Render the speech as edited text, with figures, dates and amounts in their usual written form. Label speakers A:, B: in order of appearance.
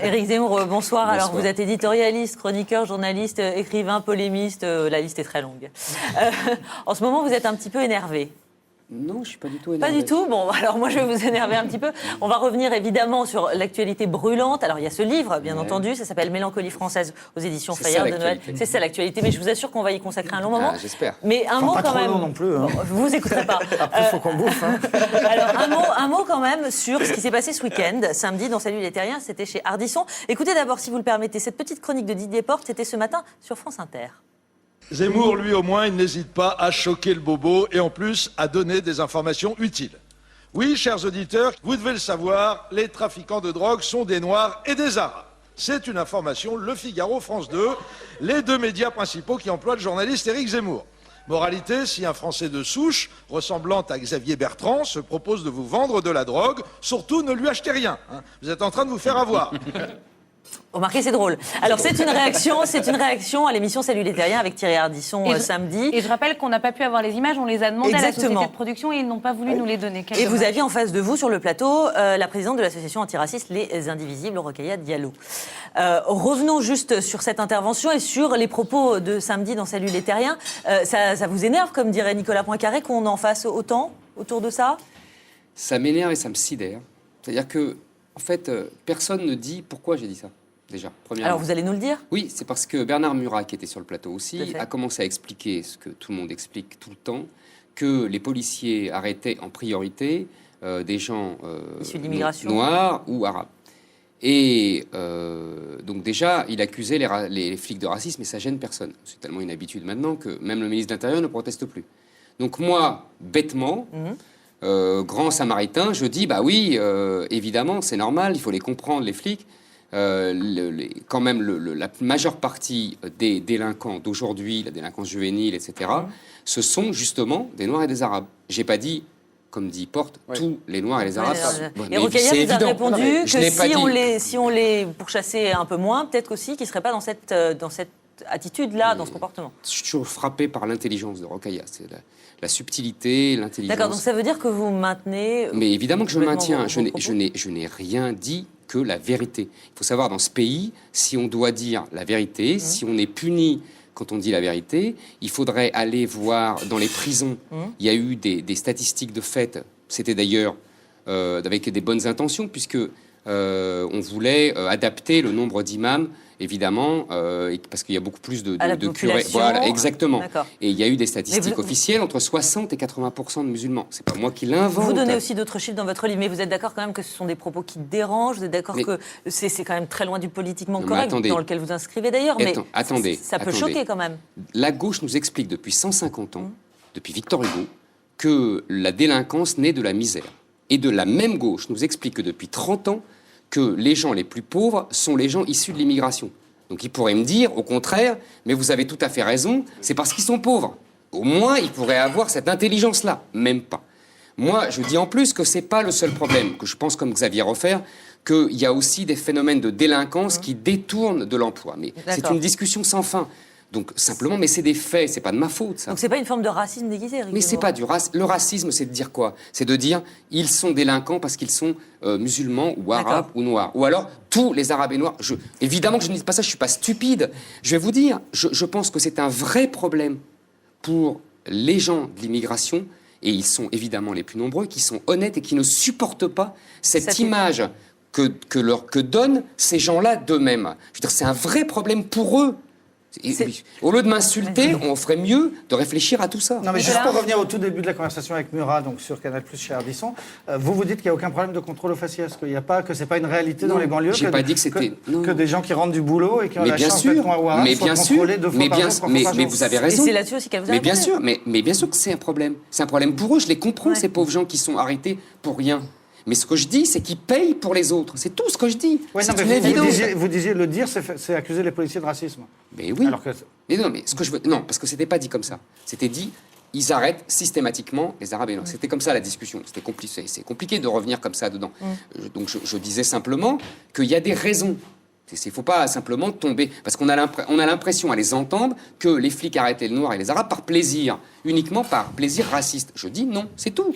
A: Éric Zemmour, bonsoir.
B: Bonsoir.
A: Alors, vous êtes éditorialiste, chroniqueur, journaliste, écrivain, polémiste. La liste est très longue. En ce moment, vous êtes un petit peu énervé.
B: Non, je ne suis pas du tout énervé.
A: Pas du tout. Bon, alors moi, je vais vous énerver un petit peu. On va revenir évidemment sur l'actualité brûlante. Alors, il y a ce livre, bien entendu. Ça s'appelle Mélancolie française aux éditions Fayard de Noël. C'est ça l'actualité. Mais je vous assure qu'on va y consacrer un long moment.
B: Ah, j'espère.
A: Mais un mot
C: pas
A: quand
C: trop
A: même.
C: long non plus. Hein.
A: Bon, vous écouterez pas.
C: Après, il faut qu'on bouffe. Hein.
A: Alors, un mot quand même sur ce qui s'est passé ce week-end, samedi, dans Salut les Terriens. C'était chez Ardisson. Écoutez d'abord, si vous le permettez, cette petite chronique de Didier Porte, c'était ce matin sur France Inter.
D: Zemmour, lui au moins, il n'hésite pas à choquer le bobo et en plus à donner des informations utiles. Oui, chers auditeurs, vous devez le savoir, les trafiquants de drogue sont des Noirs et des Arabes. C'est une information, Le Figaro, France 2, les deux médias principaux qui emploient le journaliste Éric Zemmour. Moralité, si un Français de souche, ressemblant à Xavier Bertrand, se propose de vous vendre de la drogue, surtout ne lui achetez rien. Hein. Vous êtes en train de vous faire avoir.
A: Remarquez, c'est drôle. Alors, c'est une réaction à l'émission Salut les Terriens avec Thierry Ardisson samedi.
E: Et je rappelle qu'on n'a pas pu avoir les images, on les a demandées à la
A: Exactement.
E: société de production et ils n'ont pas voulu nous les donner.
A: Et vous aviez en face de vous, sur le plateau, la présidente de l'association antiraciste Les Indivisibles, Rokhaya Diallo. Revenons juste sur cette intervention et sur les propos de samedi dans Salut les Terriens. Ça vous énerve, comme dirait Nicolas Poincaré, qu'on en fasse autant autour de ça?
B: Ça m'énerve et ça me sidère. C'est-à-dire que, en fait, personne ne dit pourquoi j'ai dit ça, déjà, premièrement.
A: Alors, vous allez nous le dire?
B: Oui, c'est parce que Bernard Murat, qui était sur le plateau aussi, a commencé à expliquer ce que tout le monde explique tout le temps, que les policiers arrêtaient en priorité des gens
A: issus de l'immigration,
B: noirs ou arabes. Et donc déjà, il accusait les flics de racisme et ça gêne personne. C'est tellement une habitude maintenant que même le ministre de l'Intérieur ne proteste plus. Donc moi, bêtement, grand samaritain, je dis, bah oui, évidemment, c'est normal, il faut les comprendre, les flics. Quand même, la majeure partie des délinquants d'aujourd'hui, la délinquance juvénile, etc., ce sont justement des Noirs et des Arabes. J'ai pas dit, comme dit Porte, tous les Noirs et les Arabes.
A: Et Rokhaya vous a répondu que
B: si
A: on les pourchassait un peu moins, peut-être aussi qu'ils ne seraient pas dans cette attitude-là, dans ce comportement.
B: Je suis toujours frappé par l'intelligence de Rokhaya. C'est la subtilité, l'intelligence.
A: D'accord, donc ça veut dire que vous maintenez...
B: Mais évidemment que je maintiens. Je n'ai rien dit que la vérité. Il faut savoir, dans ce pays, si on doit dire la vérité, si on est puni quand on dit la vérité, il faudrait aller voir dans les prisons. Il y a eu des statistiques de fait. C'était d'ailleurs avec des bonnes intentions, puisque on voulait adapter le nombre d'imams, évidemment, parce qu'il y a beaucoup plus de curés. Voilà, exactement. Et il y a eu des statistiques officielles, entre 60 et 80% de musulmans. C'est pas moi qui l'invente.
A: Vous donnez aussi d'autres chiffres dans votre livre, mais vous êtes d'accord quand même que ce sont des propos qui dérangent? Vous êtes d'accord que c'est quand même très loin du politiquement correct, dans lequel vous inscrivez d'ailleurs, mais ça peut choquer quand même.
B: La gauche nous explique depuis 150 ans, depuis Victor Hugo, que la délinquance naît de la misère. Et de la même gauche nous explique que depuis 30 ans, que les gens les plus pauvres sont les gens issus de l'immigration. Donc ils pourraient me dire, au contraire, mais vous avez tout à fait raison, c'est parce qu'ils sont pauvres. Au moins, ils pourraient avoir cette intelligence-là. Même pas. Moi, je dis en plus que c'est pas le seul problème, que je pense comme Xavier Hofer, qu'il y a aussi des phénomènes de délinquance qui détournent de l'emploi. Mais c'est une discussion sans fin. Donc simplement, mais c'est des faits, c'est pas de ma faute, ça.
A: Donc c'est pas une forme de racisme déguisé, Éric?
B: Mais c'est pas du racisme. Le racisme, c'est de dire quoi? C'est de dire ils sont délinquants parce qu'ils sont musulmans ou arabes ou noirs. Ou alors tous les arabes et noirs. Évidemment que je ne dis pas ça, je suis pas stupide. Je vais vous dire, je pense que c'est un vrai problème pour les gens de l'immigration, et ils sont évidemment les plus nombreux, qui sont honnêtes et qui ne supportent pas cette image que donnent ces gens-là d'eux-mêmes. Je veux dire, c'est un vrai problème pour eux. Au lieu de m'insulter, on ferait mieux de réfléchir à tout ça.
C: Non, mais juste pour revenir au tout début de la conversation avec Murat, donc sur Canal+ chez Ardisson, vous dites qu'il n'y a aucun problème de contrôle aux faciès, qu'il n'y a pas, que c'est pas une réalité dans les banlieues,
B: j'ai pas dit que c'était
C: que des gens qui rentrent du boulot et qui ont la chance d'être noirs ou arabes soient contrôlés 2 fois par jour,
B: mais vous avez raison.
A: Et c'est là-dessus aussi qu'elle vous a
B: répondu. Mais bien sûr que c'est un problème. C'est un problème pour eux. Je les comprends, ces pauvres gens qui sont arrêtés pour rien. Mais ce que je dis, c'est qu'ils payent pour les autres. C'est tout ce que je dis.
C: Vous disiez le dire, c'est accuser les policiers de racisme.
B: Mais oui. Mais non, mais ce que je veux... Non, parce que c'était pas dit comme ça. C'était dit, ils arrêtent systématiquement les Arabes et Noirs. C'était comme ça la discussion. C'était compliqué. C'est compliqué de revenir comme ça dedans. Donc je disais simplement qu'il y a des raisons. Il ne faut pas simplement tomber... Parce qu'on a l'impression, à les entendre, que les flics arrêtaient les Noirs et les Arabes par plaisir. Uniquement par plaisir raciste. Je dis non, c'est tout.